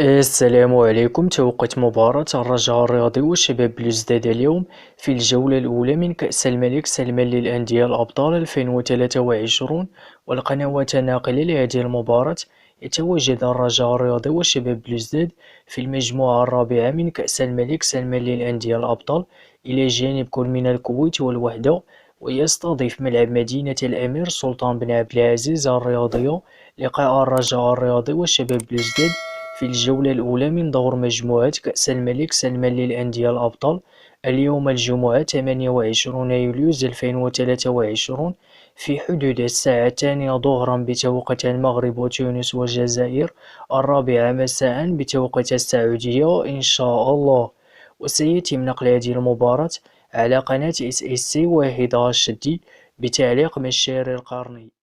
السلام عليكم. توقيت مباراة الرجاء الرياضي وشباب بلوزداد اليوم في الجولة الأولى من كأس الملك سلمان للأندية الأبطال 2023. والقنوات الناقلة لهذه المباراة. يتواجد الرجاء الرياضي وشباب بلوزداد في المجموعة الرابعة من كأس الملك سلمان للأندية الأبطال إلى جانب كل من الكويت والوحدة. ويستضيف ملعب مدينة الأمير سلطان بن عبد العزيز الرياضية لقاء الرجاء الرياضي وشباب بلوزداد في الجولة الأولى من دور مجموعة كأس الملك سلمان للأندية الأبطال اليوم الجمعة 28 يوليو 2023 في حدود الساعة 2 ظهرا بتوقيت المغرب وتونس والجزائر، 4 مساء بتوقيت السعودية إن شاء الله. وسيتم نقل هذه المباراة على قناة SSC واحدة الشدي بتعليق مشاري القرني.